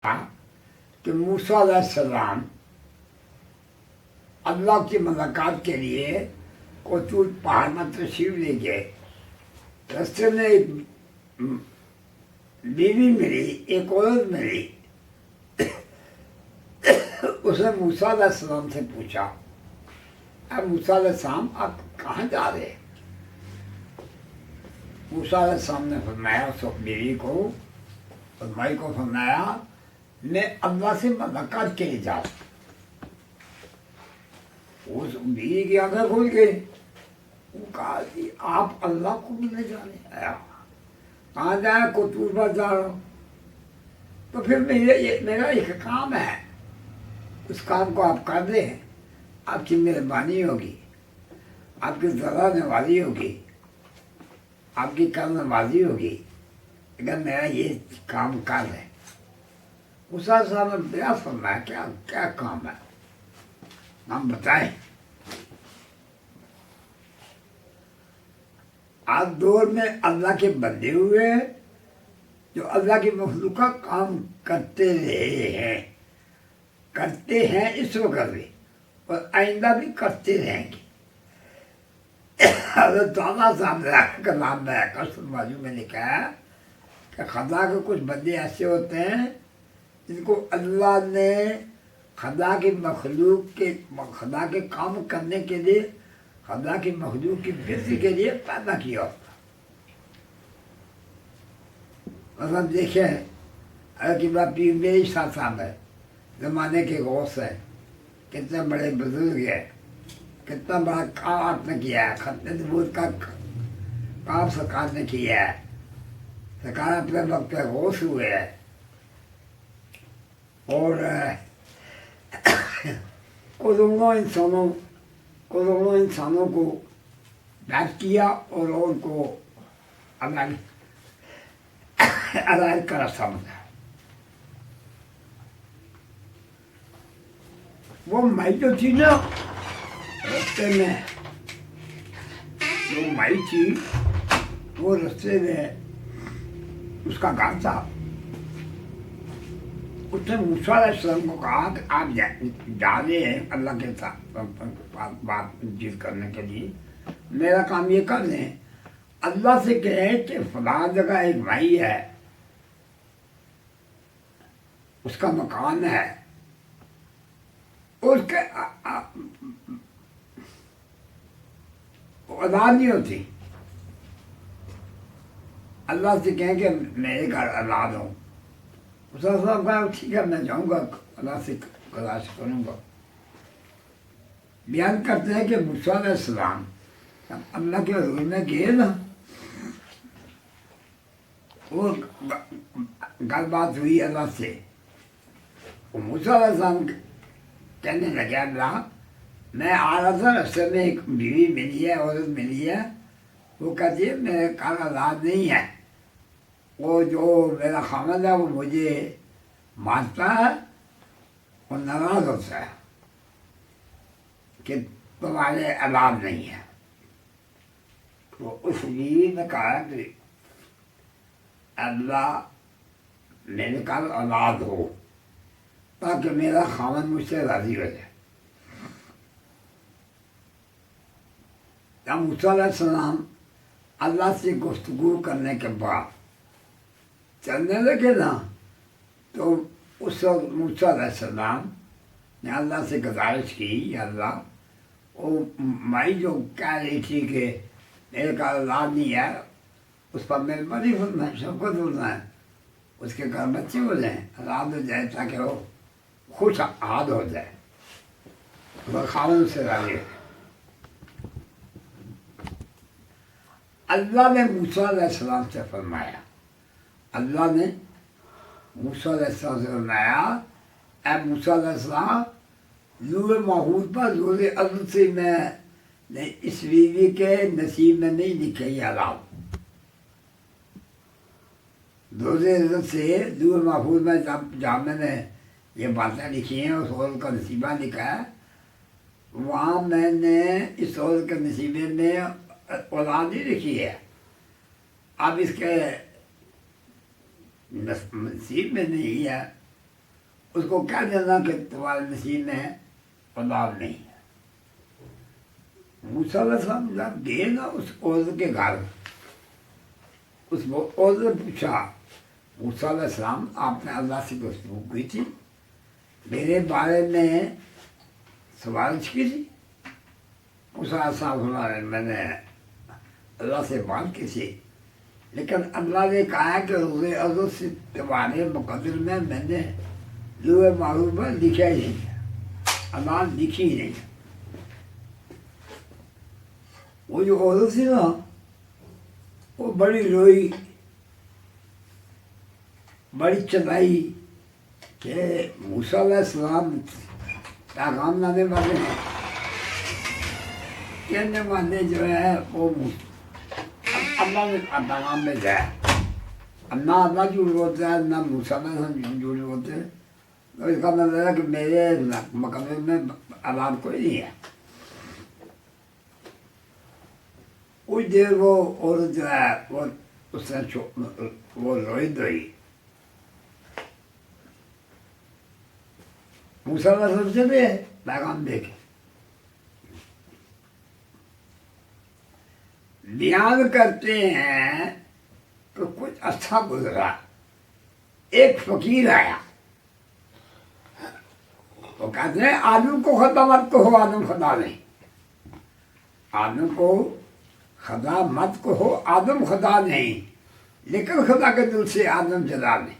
کہ موسیٰ علیہ السلام اللہ کی ملاقات کے لیے کوہ پہاڑ میں تشریف لے گئے. رستے میں ایک بیوی ملی، ایک عورت ملی. اس نے موسیٰ علیہ السلام سے پوچھا، اے موسیٰ علیہ السلام آپ کہاں جا رہے ہیں؟ موسیٰ علیہ السلام نے فرمایا اس بیوی کو، اور بھائی کو فرمایا، میں اللہ سے ملاقات کے لیے جا رہا ہوں. اس بیوی کی آنکھیں کھل گئی. وہ کہا کہ آپ اللہ کو ملنے جا رہے ہیں؟ کہاں جائیں؟ کوہ پر جا رہا ہوں. تو پھر میرا ایک کام ہے، اس کام کو آپ کر دیں، آپ کی مہربانی ہوگی، آپ کی ذرا نوازی ہوگی، آپ کی کرم نوازی ہوگی اگر میرا یہ کام کر لیں. موسیٰ صاحب نے بیا فرمایا کیا کام ہے، ہم بتائیں. آج دور میں اللہ کے بندے ہوئے ہیں جو اللہ کی مخلوق کا کام کرتے ہیں اس وقت بھی، اور آئندہ بھی کرتے رہیں گے. حضرت تعالیٰ صاحب کا نام میں کسر موضوع میں لکھا ہے کہ خدا کے کچھ بندے ایسے ہوتے ہیں جن کو اللہ نے خدا کی مخلوق کے خدا کے کام کرنے کے لیے، خدا کی مخلوق کی بھرتی کے لیے پیدا کیا ہوتا. مثلا دیکھیں اگر کہ پیر میری شاہ صاحب ہے، زمانے کے غوث ہے، کتنے بڑے بزرگ ہیں، کتنا بڑا کام آپ نے کیا ہے، ختم نبوت کا کام سرکار نے کیا ہے. سرکار اپنے وقت پہ غوث ہوئے ہیں اور کروڑوں انسانوں کو بیت کیا اور ان کو علاج کا راستہ بتایا. وہ مائی جو تھی نا رستے میں، جو مائی تھی وہ رستے میں اس کا گھر تھا. اس نے موسیٰ علیہ السلام کو کہا کہ آپ جا رہے ہیں اللہ کے ساتھ بات چیت کرنے کے لیے، میرا کام یہ کر دیں، اللہ سے کہیں کہ فلاں جگہ ایک بھائی ہے، اس کا مکان ہے، اس کے اولاد نہیں ہوتی، اللہ سے کہیں کہ میرے گھر اولاد ہوں. موسیٰ صاحب کہا ٹھیک ہے، میں جاؤں گا، اللہ سے گزارش کروں گا. بیان کرتے ہیں کہ موسیٰ علیہ السلام جب اللہ کے حضور میں گئے نا، وہ گل بات ہوئی اللہ سے. وہ موسیٰ علیہ السلام کہنے لگے اللہ میں آ رہا تھا، رستے میں ایک بیوی ملی ہے، عورت ملی ہے، وہ کہتی ہے میرے گھر اولاد نہیں ہے، وہ جو میرا خامد ہے وہ مجھے مانتا ہے اور ناراض ہوتا ہے کہ تمہارے اولاد نہیں ہے. تو اس بیوی نے کہا کہ اللہ میرے گھر اولاد ہو تاکہ میرا خامد مجھ سے راضی ہو جائے. جب موسیٰ علیہ السلام اللہ سے گفتگو کرنے کے بعد چلنے لگے نا، تو اس وقت موسیٰ علیہ السلام نے اللہ سے گزارش کی، یا اللہ وہ مائی جو کہہ رہی تھی کہ میرے کا اولاد نہیں ہے، اس پر مہربانی فرمائے، شفقت فرمائے، اس کے گھر بچے ہو جائیں، اولاد ہو جائے، تاکہ وہ خوش آباد ہو جائے، وہ خاوند سے راضی ہو. اللہ نے موسیٰ علیہ السلام سے فرمایا، اللہ نے موسیٰ علیہ السلام سے فرمایا، اے موسیٰ علیہ السلام نور محفوظ پر زور عدل سے میں نے اس بیوی کے نصیب میں نہیں لکھے یہ اولاد. زور عدل سے نور محفوظ میں جہاں میں نے یہ باتیں لکھی ہیں، اس عورت کا نصیبہ لکھا ہے، وہاں میں نے اس عورت کے نصیبے میں اولاد نہیں لکھی ہے. اب اس کے نصیب میں نہیں ہے اس کو کہہ دینا کہ تمہارے نصیب میں اولاد نہیں ہے۔ موسیٰ علیہ السلام جب گئے نا اس عورت کے گھر، اس عورت نے پوچھا موسیٰ علیہ السلام آپ نے اللہ سے گفتگو کی تھی، میرے بارے میں سفارش کی تھی؟ موسیٰ علیہ السلام میں نے اللہ سے بات کی تھی، لیکن اللہ نے کہا کہ روز ازل سے تمہارے مقدر میں نے لوح محفوظ میں لکھا ہی نہیں، اللہ لکھی ہی نہیں۔ وہ جو عورت تھی نا وہ بڑی روئی، بڑی چلائی کہ موسیٰ علیہ السلام پیغام لانے والے ہیں، کہنے والے جو ہے وہ اللہ نے پیغام میں جائے، نہ اللہ جھوٹ بولتے ہیں نہ موسیٰ علیہ السلام جھوٹ بولتے ہیں، تو اس کا مطلب ہے کہ میرے مقدر میں عذاب کوئی نہیں ہے۔ کچھ دیر وہ عورت جو ہے وہ اس نے وہ روئی موسیٰ علیہ السلام چلے پیغام دے کے، بیان کرتے ہیں کہ کچھ اچھا گزرا، ایک فقیر آیا، وہ کہتے ہیں آدم کو خدا مت کہو آدم خدا نہیں، آدم کو خدا مت کہو آدم خدا نہیں، لیکن خدا کے دل سے آدم جدا نہیں۔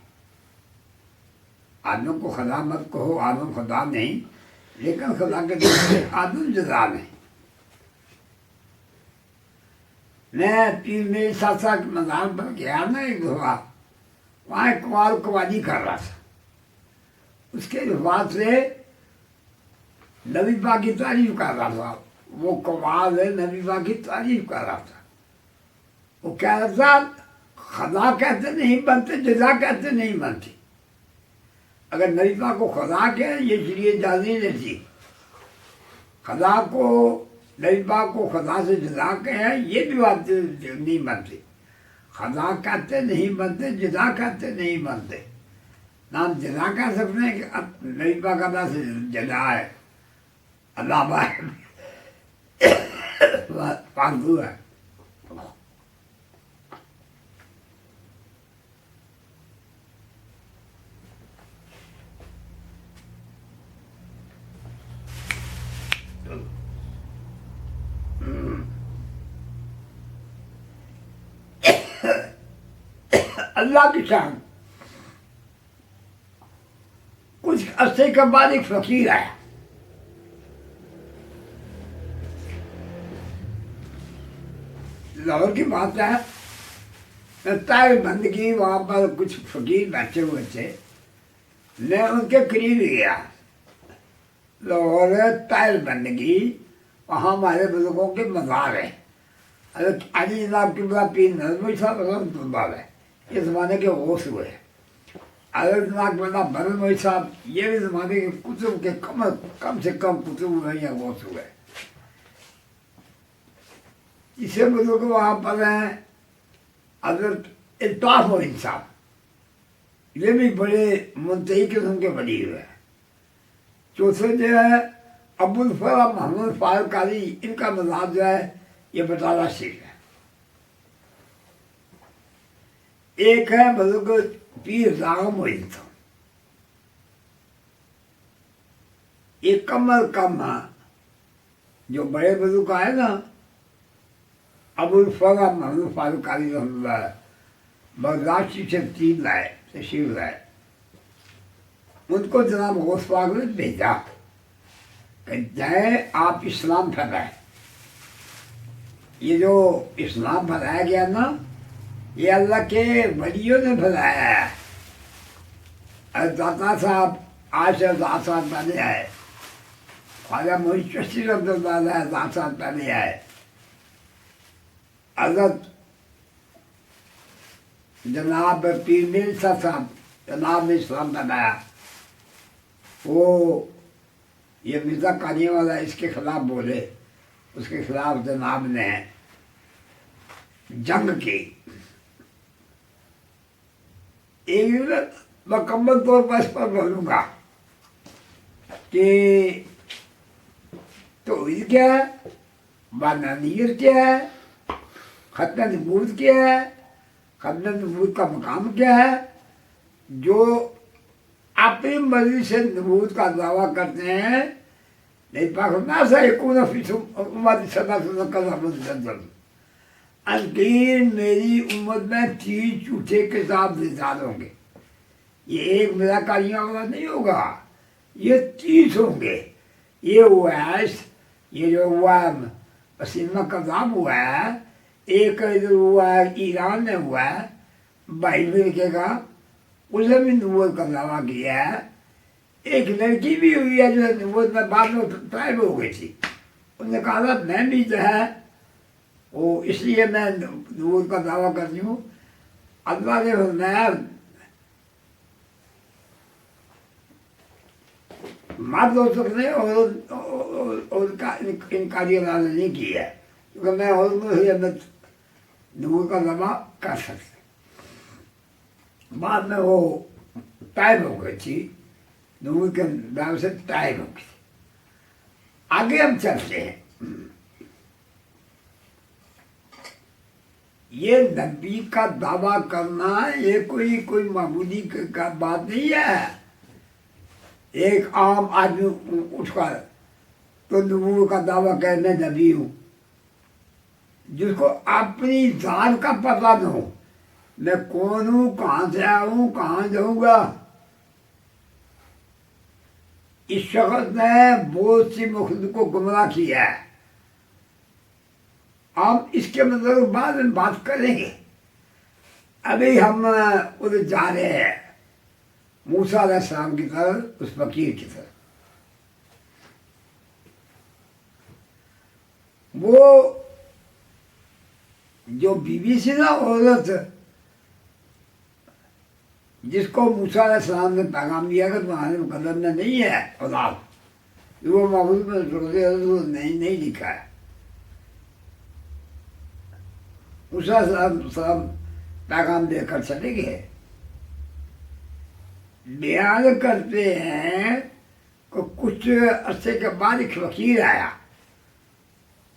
آدم کو خدا مت کہو آدم خدا نہیں، لیکن خدا کے دل سے آدم جدا نہیں۔ میں پیر میرے ساتھ ساتھ مزار پر گیا نا ایک دفعہ، وہاں ایک قوالی کر رہا تھا، اس کے بعد سے نبی پاک کی تعریف کر رہا تھا، وہ قوال ہے نبی پاک کی تعریف کر رہا تھا، وہ کہہ رہا تھا خدا کہتے نہیں بنتے، جزا کہتے نہیں بنتی، اگر نبی پاک کو خدا کہے یہ چلیے اجازت نہیں دیتی، خدا کو نبی پاک کو خدا سے جزا کہیں یہ بھی بات نہیں بنتی، خدا کہتے نہیں بنتے، جزا کہتے نہیں بنتے، نہ ہم جزا کہہ سکتے ہیں کہ نبی پاک اللہ سے جزا ہے، اللہ باہر فالتو ہے۔ اللہ کی شان۔ کچھ عرصے کے بعد ایک فقیر آیا، لاہور کی بات ہے، طاہر بندگی وہاں پر کچھ فقیر بیٹھے ہوئے تھے، میں ان کے قریب گیا، لاہور طاہر بندگی، وہاں ہمارے بزرگوں کے مزار ہے، حضرت علی جناب قبلہ پیر نظمی صاحب رحمۃ اللہ علیہ یہ زمانے کے غوث ہوئے، حضرت جناب قبلہ برموئی صاحب یہ بھی زمانے کے کتب کے کم سے کم کتب ہوئے یا غوث ہوئے، اسے بزرگ وہاں پر ہیں حضرت الطاف معین صاحب، یہ بھی بڑے منتہی قسم کے ولی ہوئے ہیں۔ چوتھے جو ہے ابو الفضل محمد فاروق قادری، ان کا مزار جو ہے یہ بٹالہ شریف ہے۔ ایک ہے بزرگ پیر راغب معین صاحب، یہ کم از کم جو بڑے بزرگ آئے نا ابو الفضل محمد فاروق قادری رحمۃ اللہ بغداد سے تشریف لائے، ان کو جناب غوث پاک نے بھیجا کہ جائے آپ اسلام پھیلائیں، یہ جو اسلام پھیلایا گیا نا یہ اللہ کے ولیوں نے پھیلایا ہے، داتا صاحب آج سے 10 سال پہلے آئے، خواجہ معین چشتی رحمۃ اللہ علیہ 10 سال پہلے آئے، حضرت جناب پیر میر صاحب جناب نے اسلام بنایا، وہ یہ مرزا قانی والا اس کے خلاف بولے، اس کے خلاف جناب نے جنگ کی، ایک مکمل طور پر اس پر بولوں گا، کہ توحید کیا ہے، وحدانیت کیا ہے، ختم نبوت کیا ہے، ختم نبوت کا مقام کیا ہے. جو اپنی مرضی سے نبوت کا دعویٰ کرتے ہیں، نہیں پاکستان سے یکون فی امت صلی اللہ علیہ وسلم کا زبر انقین میری امت میں 30 جھوٹے کتاب نزال ہوں گے. یہ ایک میرا کالیاں والا نہیں ہوگا، یہ 30 ہوں گے. یہ اویس، یہ جو ہوا وسیمہ کذاب ہوا ہے، ایک ادھر ہوا ہے ایران میں ہوا ہے 22 لڑکے کا، اس نے بھی نبوت کا دعویٰ کیا ہے. ایک لڑکی بھی ہوئی ہے جو نبوت میں بعد میں طائب ہو گئی تھی، انہوں نے کہا تھا میں بھی جو ہے وہ اس لیے میں نبوت کا دعویٰ کرتی ہوں. اللہ نے فرمایا مرد ہو سکتے اور کا انکاری اللہ نے نہیں کی ہے، کیونکہ میں اور نبوت کا دعویٰ کر سکتے. بعد میں وہ طائب ہو گئی تھی، نبوت کے دعوے سے طائب ہو گئی تھی. آگے ہم چلتے ہیں. یہ نبی کا دعویٰ کرنا یہ کوئی معمولی کا بات نہیں ہے. ایک عام آدمی اٹھ کر تو نبوت کا دعویٰ کہ میں نبی ہوں، جس کو اپنی ذات کا پتہ نہ ہو، میں کون ہوں، کہاں سے آیا ہوں، کہاں جاؤں گا. اس شخص نے بہت سی مخلوق کو گمراہ کیا ہے. ہم اس کے مطلب بعد میں بات کریں گے. ابھی ہم ادھر جا رہے ہیں موسیٰ علیہ السلام کی طرف، اس فقیر کی طرف. وہ جو بیوی سی نا عورت جس کو موسیٰ علیہ السلام نے پیغام دیا کہ تمہارے مقدر میں نہیں ہے اولاد، وہ معبود میں نہیں لکھا ہے. موسیٰ علیہ السلام پیغام دے کر چلے گئے. بیان کرتے ہیں کہ کچھ عرصے کے بعد ایک فقیر آیا.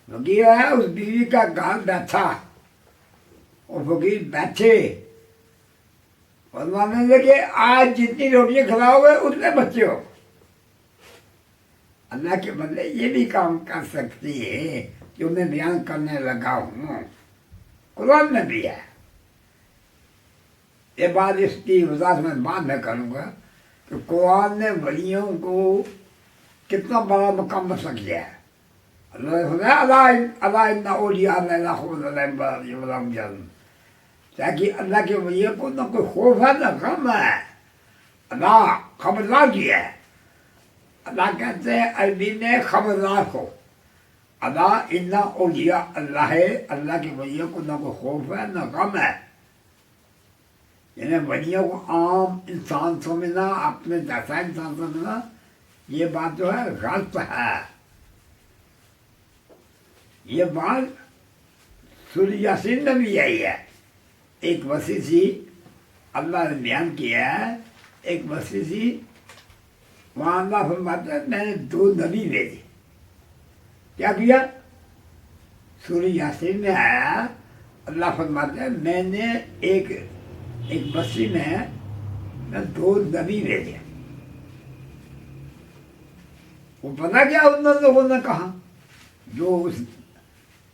فقیر آیا، اس بیوی کا گھر بیٹھا، اور فقیر بیٹھے فرمانے لگے آج جتنی روٹیاں کھلاؤ گے اتنے بچے ہو. اللہ کے بندے یہ بھی کام کر سکتی ہے جو میں بیان کرنے لگا ہوں، قرآن میں بھی ہے. یہ بات اس کی وضاحت میں بعد میں کروں گا کہ قرآن نے ولیوں کو کتنا بڑا مقام بسا کیا ہے. اللہ نے فرمایا اللہ ان اولیاء اللہ لا خوف علیہم ولا هم يحزنون، تاکہ اللہ کے ولیوں کو نہ کوئی خوف ہے نہ غم ہے. اللہ خبردار کیا ہے. اللہ کہتے ہیں عربی میں خبردار کو. اللہ ان اولیاء اللہ ہے، اللہ کے ولیوں کو نہ کوئی خوف ہے نہ غم ہے. یعنی ولیوں کو عام انسان سمجھنا، اپنے جیسا انسان سمجھنا، یہ بات جو ہے غلط ہے. یہ بات سورہ یاسین میں بھی یہی ہے. ایک وسیع سی اللہ نے بیان کیا ہے، ایک وسیع سی وہاں اللہ فرماتا ہے میں نے 2 نبی بھیجے. کیا کیا؟ سورہ یاسین میں آیا اللہ فرماتا ہے میں نے ایک بستی میں 2 نبی بھیجے. وہ پتہ کیا ان لوگوں نے کہا جو اس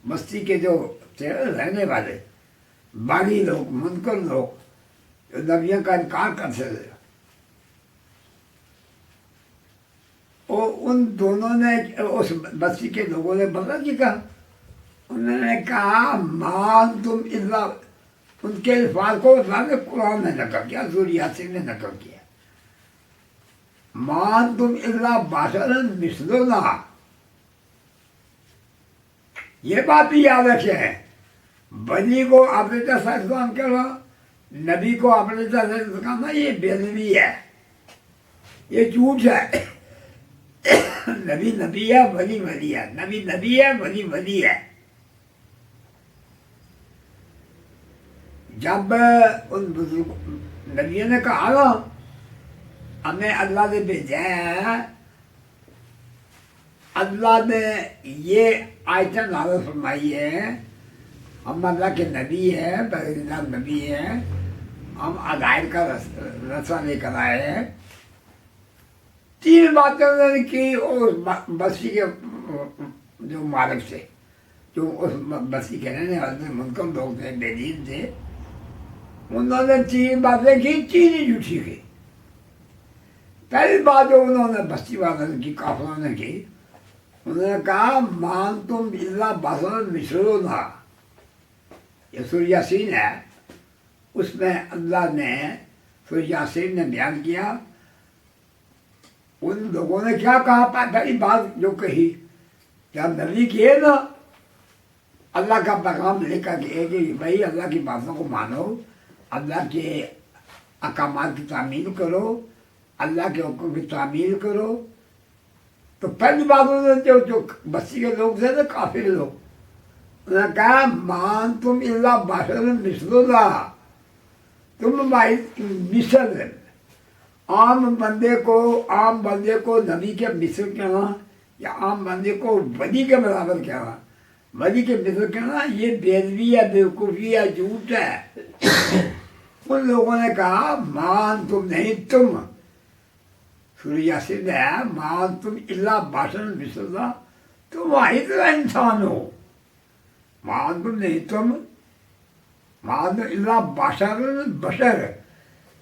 بستی کے جو رہنے والے باغی لوگ، منکر لوگ جو نبیوں کا انکار کرتے تھے، اور ان دونوں نے اس بستی کے لوگوں نے پتہ کیا کہا، انہوں نے کہا مان تم الا، ان کے الفاظ کو اللہ نے قرآن میں نقل کیا، سورہ یاسین میں نقل کیا، مان تم الا بشر مثلنا. یہ بات بھی یاد رکھیں، بلی کو اپنے جیسا اسلام کرنا، نبی کو اپنے جیسا اسلام کرنا، یہ بے نبی ہے، یہ جھوٹ ہے. نبی نبی ہے، ولی ولی ہے. نبی نبی ہے، ولی ولی ہے. جب ان بزرگ نبیوں نے کہا نا ہمیں اللہ نے بھیجا ہے اللہ نے یہ آیتیں نازل فرمائی ہے، ہم اللہ کے نبی ہیں، پسندیدہ نبی ہیں، ہم عقائد کا رسہ لے کر آئے ہیں۔ 3 باتیں انہوں نے کی اس بستی کے جو مالک سے، جو اس بستی کے رہنے والے تھے، منکر لوگ تھے، بے دین تھے، انہوں نے 3 باتیں کی، 3 ہی جھوٹی کی۔ پہلی بات جو انہوں نے بستی والوں نے کی، کافروں نے کی، انہوں نے کہا مان تم الا بشر مثلنا۔ یہ سورہ یاسین ہے، اس میں اللہ نے سورہ یاسین نے بیان کیا ان لوگوں نے کیا کہا۔ پہلی بات جو کہی کہ ہم نبی کیے نا، اللہ کا پیغام لے کر کے کہ بھائی اللہ کی باتوں کو مانو، اللہ کے احکامات کی تعمیل کرو، اللہ کے حکم کی تعمیل کرو۔ تو پہلی بات انہوں نے جو بستی کے لوگ تھے نا، کافر لوگ، انہوں نے کہا مان تم الا بشر مثلنا، تم ہماری مثل، عام بندے کو نبی کے مثل کہنا یا عام بندے کو ولی کے برابر کہنا، ولی کے مثل کہنا، یہ بےدبی ہے، بیوقوفی ہے، جھوٹ ہے۔ ان لوگوں نے کہا مان تم نہیں، تم سورہ یاسین ہے، مان تم الا بشر مثلنا، تم وہی طرح انسان ہو، مان تم نہیں، تم مان تم الا بشر،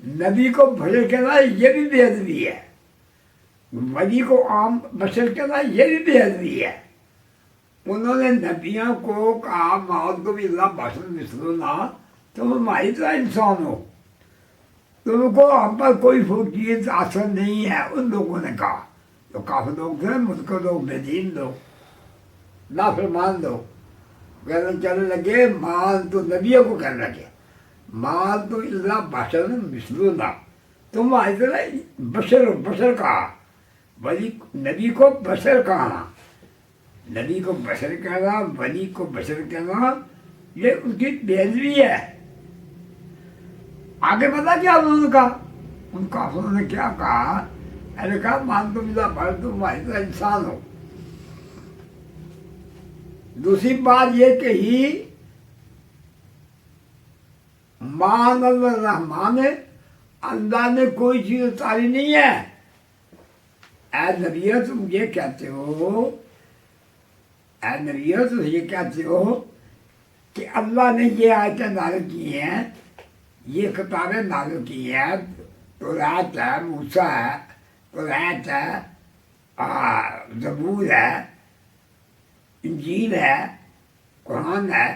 نبی کو بشر کہنا یہ بھی بے ادبی ہے، ولی کو عام بشر کہنا یہ بھی بے ادبی ہے۔ انہوں نے نبیوں کو کہا مان تم الا بشر مثلنا، تم ہماری طرح انسان ہو، تم کو ہم پر کوئی چیز اثر نہیں ہے۔ ان لوگوں نے کہا، جو کافر لوگ تھے، منکر لوگ، بے دین لوگ، نافرمان لوگ، کہنے چلنے لگے مان تو نبیوں کو کہنے لگے مان تو الا بشر مثلنا، تم ہماری طرح بشر کہا، ولی نبی کو بشر کہنا، نبی کو بشر کہنا، ولی کو بشر کہنا، یہ ان کی بے ادبی ہے۔ آگے پتا کیا انہوں نے کہا، ان کافروں نے کیا کہا، میں نے کہا مان تم الا بشر، تم ہماری طرح انسان ہو۔ دوسری بات یہ کہی مان الرحمن، اللہ نے کوئی چیز اتاری نہیں ہے۔ اے نبیو تم یہ کہتے ہو، اے نبیو تم یہ کہتے ہو کہ اللہ نے یہ آیتیں نازل کی ہیں، یہ کتابیں نازل کی ہیں، تورات ہے، موسیٰ ہے، تورات ہے، زبور ہے، انجیل ہے، قرآن ہے،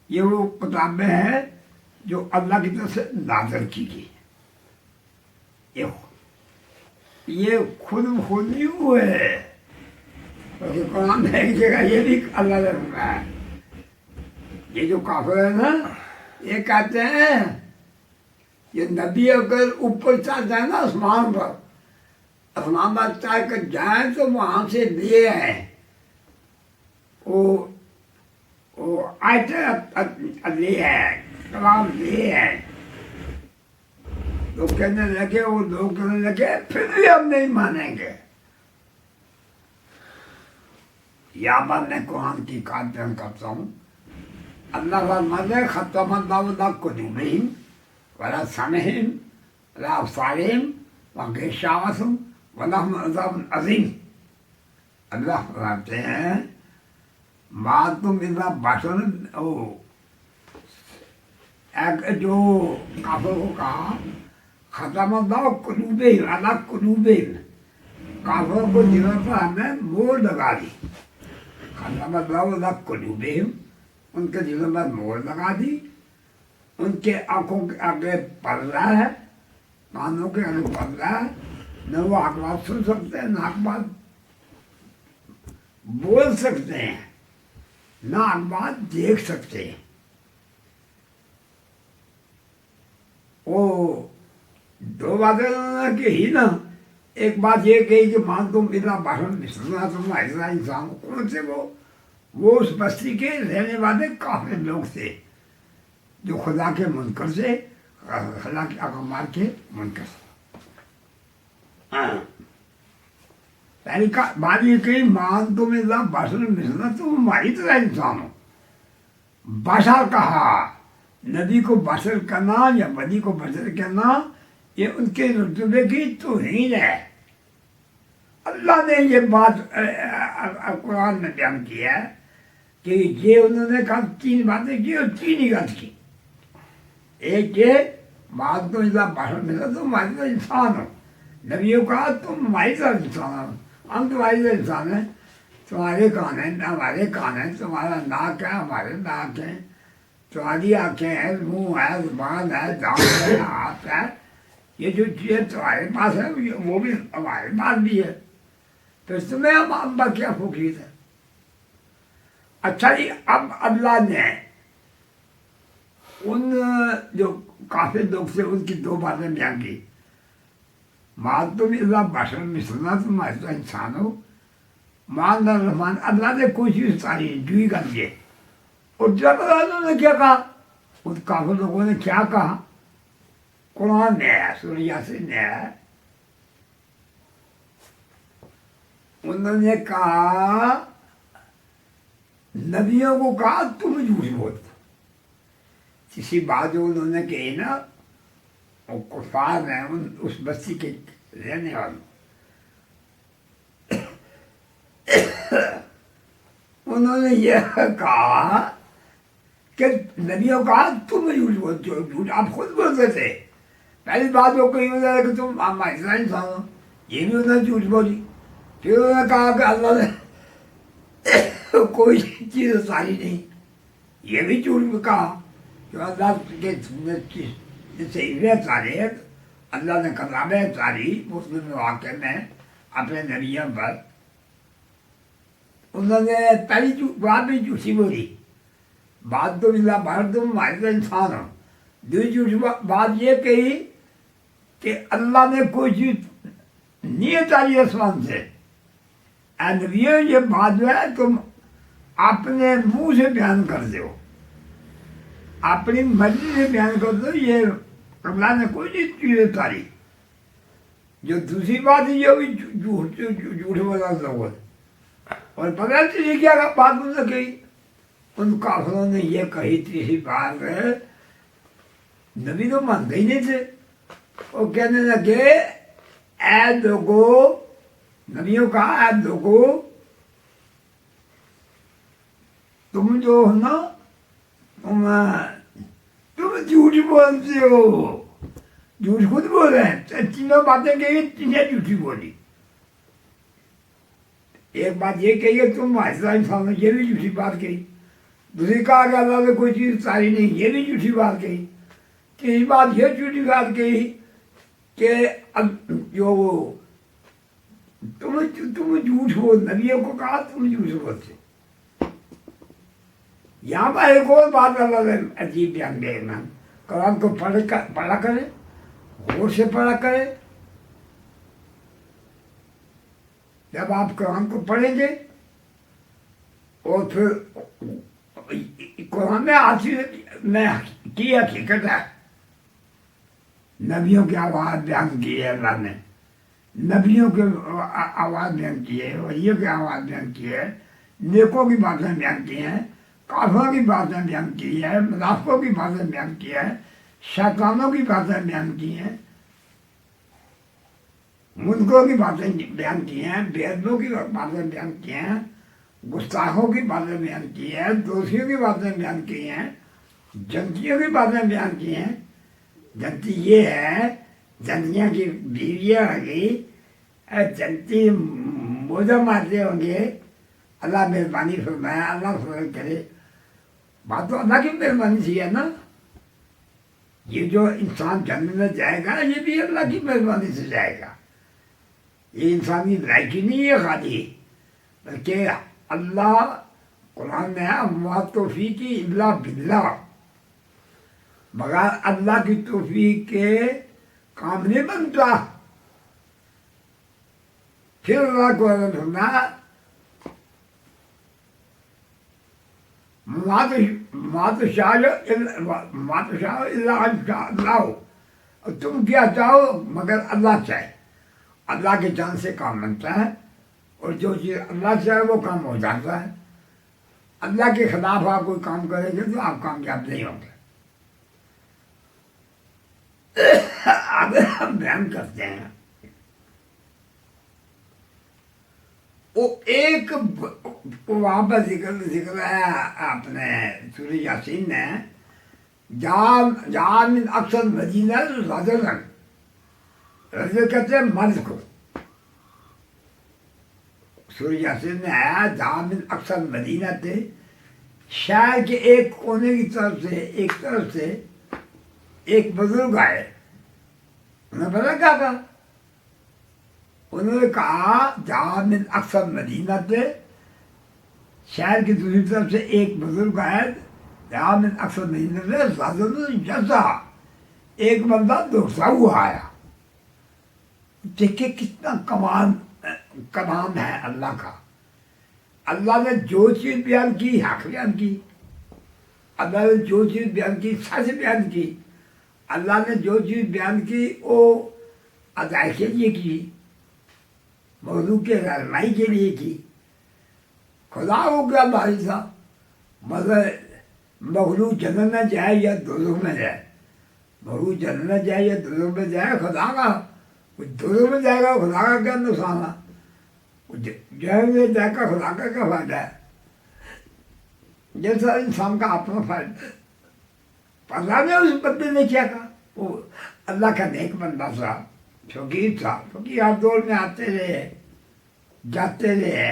یہ وہ کتابیں ہیں جو اللہ کی طرف سے نازل کی گئی۔ یہ خود نہیں ہوئے، کیونکہ قرآن میں ایک جگہ یہ بھی اللہ نے فرمایا ہے۔ یہ جو کافر ہے نا، یہ کہتے ہیں یہ نبی اگر اوپر چڑھ جائے نا آسمان پر چڑھ کر جائیں تو وہاں سے لے آئے وہ آیتیں لے آئے، کلام لے آئے۔ لوگ کہنے لگے، وہ لوگ کہنے لگے پھر بھی ہم نہیں مانیں گے۔ یہاں پر میں قرآن کی بات بیان کرتا ہوں، اللہ فرماتے ہیں ختم اللہ علی قلوبہم وعلی سمعہم وعلی ابصارہم وغشاوۃ ولہم عذاب عظیم۔ اللہ فرماتے ہیں ما تم الا بشر، جو کافر کو کہا ختم اللہ قلوبہم علی قلوبہم، کافروں کو دلوں پر ہم نے مہر لگا دی، ختم اللہ علی قلوبہم، ان کے دلوں پر مہر لگا دی، ان کے آنکھوں کے آگے پردہ ہے، کانوں کے آگے پردہ ہے، نہ وہ حق بات سن سکتے ہیں، نہ حق بات بول سکتے ہیں، نہ حق بات دیکھ سکتے ہیں۔ وہ 2 باتیں انہوں نے کہی نا، ایک بات یہ کہی کہ مان تم الا بشر مثلنا، تم ایسا انسان ہو۔ کون سے وہ اس بستی کے رہنے والے کافر لوگ تھے جو خدا کے منکر سے، خدا کے احکامات کے منکر سے۔ یعنی بات یہ کہ مان تم اللہ بشر مثلنا، تم ہماری طرح انسان ہو. بشر کہا، نبی کو بشر کرنا یا ولی کو بشر کرنا یہ ان کے رتبے کی توہین ہے. اللہ نے یہ بات قرآن میں بیان کیا ہے کہ یہ انہوں نے کہا تین باتیں کی اور تین ہی غلط کی. ایک یہ بات تو اللہ بشر مثلنا، تم ہماری طرح انسان ہو. نبیوں کہا تم ہماری طرح انسان ہو، ہم تمہاری طرح انسان ہیں. تمہارے کان ہیں ہمارے کان ہیں، تمہارا ناک ہے ہمارے ناک ہیں، تمہاری آنکھیں ہیں، منہ ہے، زبان ہے، دانت ہے، ہاتھ ہے. یہ جو چیزیں تمہارے پاس ہے وہ بھی ہمارے پاس بھی ہے. تو اس میں اب ابا کیا فوقیت ہے؟ اچھا جی، اب اللہ نے ان جو کافر لوگ سے ان کی دو باتیں بیان کی. مان تم اللہ بشر مثلنا، تم ایسا انسان ہو. مان الرحمن، اللہ نے کوئی چیز اتاری نہیں، جو ہی کر دیے. اور جب انہوں نے کیا کہا، ان کافر لوگوں نے کیا کہا، قرآن میں ہے، سورہ یاسین میں ہے. انہوں نے کہا، نبیوں کو کہا تم جھوٹ بولتے. کسی بات جو انہوں نے کہی نا، وہ کفار ہیں اس بستی کے رہنے والوں، انہوں نے یہ کہا کہ نبیوں کو کہا تم جھوٹ بولتے ہو. جھوٹ آپ خود بولتے تھے. پہلی بات وہ کہی انہوں نے کہ تم ہمارے طرح انسان ہو، یہ بھی انہوں نے جھوٹ بولی. پھر انہوں نے کہا کہ اللہ نے کوئی چیز اتاری نہیں، یہ بھی جھوٹ کہا کہ اللہ کے جیسے اتارے، اللہ نے کتابیں اتاری مسلم واقعے میں اپنے نبیوں پر. انہوں نے پہلی بات بھی جھوٹی بولی، بات تو اللہ بھر تم ہمارے طرح انسان ہو. دوسری جھوٹی بات یہ کہی کہ اللہ نے کوئی چیز نہیں اتاری آسمان سے. اے نبیوں، یہ بات جو ہے تم اپنے منہ سے بیان کر دو، اپنی مرضی سے بیان کر دو، یہ اللہ نے کوئی نہیں چیز اتاری. جو دوسری بات ہے یہ بھی جھوٹ بولا لوگوں نے. اور پتہ تیسری کیا بات انہوں نے کہی، ان کافروں نے یہ کہی تیسری بات ہے، نبی تو مانتے ہی نہیں تھے. وہ کہنے لگے اے لوگو، نبیوں کہا اے لوگو، تم جو ہو نا تم جھوٹ بولتے ہو. جھوٹ خود بول رہے ہیں. تینوں باتیں کہی، تینیں جھوٹی بولی. ایک بات یہ کہی کہ تم ایسا انسان ہو، یہ بھی جھوٹی بات کہی. دوسری کہا کہ اللہ نے کوئی چیز اتاری نہیں، یہ بھی جھوٹی بات کہی. تیسری بات یہ جھوٹی بات کہی کہ جو تم جھوٹ ہو، نبیوں کو کہا تم جھوٹ بولتے. یہاں پر ایک اور بات اللہ نے عجیب بیان دینا، قرآن کو پڑھا کرے، غور سے پڑھا کرے. جب آپ قرآن کو پڑھیں گے اور پھر قرآن میں آتی میں کی حقیقت ہے. نبیوں کی آواز بیان کی ہے اللہ نے، نبیوں کی آواز بیان کی ہے، ولیوں کی آواز بیان کی ہے، نیکوں کی باتیں بیان کی ہیں، کافروں کی باتیں بیان کی ہے، منافقوں کی باتیں بیان کی ہے، شیطانوں کی باتیں بیان کی ہیں، منکروں کی باتیں بیان کی ہیں، بے ادبوں کی باتیں بیان کی ہیں، گستاخوں کی باتیں بیان کی ہیں، دوشیوں کی باتیں بیان کی ہیں، جنتیوں کی باتیں بیان کی ہیں. جنتی یہ ہے، جنتیاں کی بیویاں ہوں گی، جنتی موزہ مارتے ہوں گے. اللہ مہربانی فرمائے، اللہ فضل کرے. بات تو اللہ کی مہربانی سے ہے نا. یہ جو انسان جنت میں جائے گا یہ بھی اللہ کی مہربانی سے جائے گا. یہ انسانی لائقی نہیں ہے خالی، بلکہ اللہ قرآن میں ہے وما توفیقی الا باللہ، مگر اللہ کی توفیق کے کام نہیں بنتا. پھر اللہ کو فرمایا ما تشاء الا ان شاء اللہ، تم کیا چاہو مگر اللہ چاہے. اللہ کے جان سے کام بنتا ہے. اور جو چیز اللہ سے ہے وہ کام ہو جاتا ہے. اللہ کے خلاف آپ کوئی کام کریں گے تو آپ کامیاب نہیں ہوں گے. اگر ہم بیان کرتے ہیں وہ ایک وہاں پر ذکر ہے اپنے سورہ یاسین نے جان من اکثر مدینہ رجل کہتے ہیں مرد کو. سورہ یاسین میں آیا جان من اکثر مدینہ تھے، شہر کے ایک کونے کی طرف سے ایک بزرگ آئے. انہوں نے پتا کیا کہا؟ انہوں نے کہا جہاں من اکثر مدینہ تھے، شہر کی دوسری طرف سے ایک بزرگ آئے. جہاں من اکثر مدینہ تھے رجل جزا، ایک بندہ دوڑتا ہوا آیا. دیکھیں کتنا کمال ہے اللہ کا. اللہ نے جو چیز بیان کی حق بیان کی، اللہ نے جو چیز بیان کی سچ بیان کی، اللہ نے جو چیز بیان کی وہ ادائی کے لیے کی، موضوع کے رہنمائی کے لیے کی. خدا ہو گیا بھائی صاحب، مگر مخلوق جنت میں جائے یا دوزخ میں جائے، مخلوق جنت میں جائے یا دوزخ میں جائے، خدا کا دوزخ میں جائے گا خدا کا کیا نقصان ہے؟ جنت میں جائے گا خدا کا کیا فائدہ ہے؟ جیسا انسان کا اپنا فائدہ ہے. پتا نہیں اس بندے نے کیا کہا. وہ اللہ کا نیک بندہ تھا، فقیر تھا، فقیر ہر دور میں آتے رہے جاتے رہے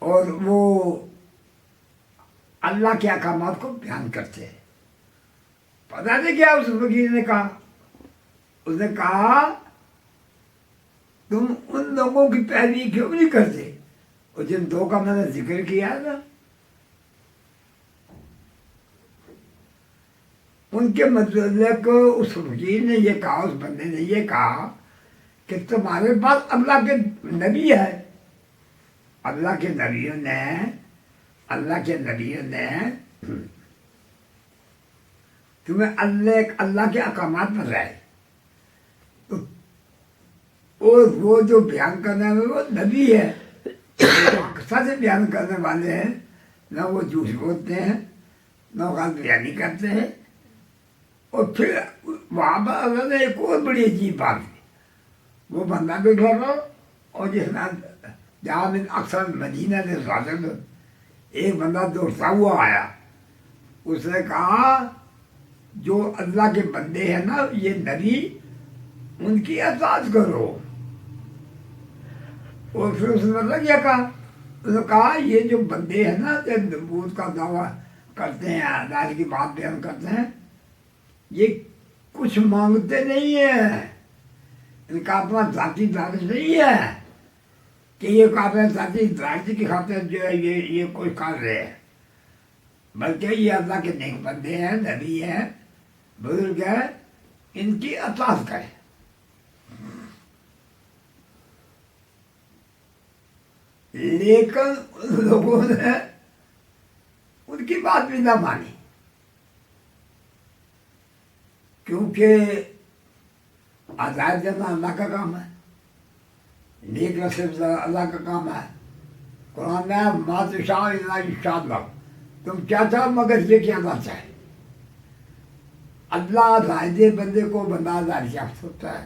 اور وہ اللہ کے احکامات کو بیان کرتے ہیں. پتا نہیں کیا اس فقیر نے کہا. اس نے کہا تم ان لوگوں کی پیروی کیوں نہیں کرتے اور جن دو کا میں نے ذکر کیا نا، ان کے متعلق اس فقیر نے یہ کہا، اس بندے نے یہ کہا کہ تمہارے پاس اللہ کے نبی ہے. اللہ کے نبیوں نے تمہیں اللہ کے احکامات بتائے، اور وہ جو بیان کرنے والے وہ نبی ہے، سچ بیان کرنے والے ہیں، نہ وہ جھوٹ بولتے ہیں نہ غلط بیانی کرتے ہیں. اور پھر وہاں پر اللہ نے ایک اور بڑی عجیب بات کی. وہ بندہ بھی گھر اور جس میں جہاں من اکثر مدینہ نے ساتھ ایک بندہ دوڑتا ہوا آیا. اس نے کہا جو اللہ کے بندے ہیں نا یہ نبی، ان کی اطاعت کرو. اور پھر اس نے مطلب کیا کہا؟ اس نے کہا یہ جو بندے ہیں نا جو نبوت کا دعویٰ کرتے ہیں، اللہ کی بات بیان کرتے ہیں، یہ کچھ مانگتے نہیں ہیں. ان کا اپنا ذاتی دانش نہیں ہے کہ یہ اپنے ذاتی دانش کی خاطر جو ہے یہ کوئی کر رہے ہیں، بلکہ یہ اللہ کے نیک بندے ہیں، نبی ہیں، بزرگ ہیں، ان کی اطاعت کریں. لیکن ان لوگوں نے ان کی بات بھی نہ مانی، کیونکہ ہدایت دینا اللہ کا کام ہے، نیک رسول اللہ کا کام ہے. قرآن میں ما تشاء الا یشاء اللہ، تم کیا چاہو مگر یہ کہ اللہ چاہے. اللہ ہدایت دے بندے کو، بندہ ہدایت یافتہ ہوتا ہے.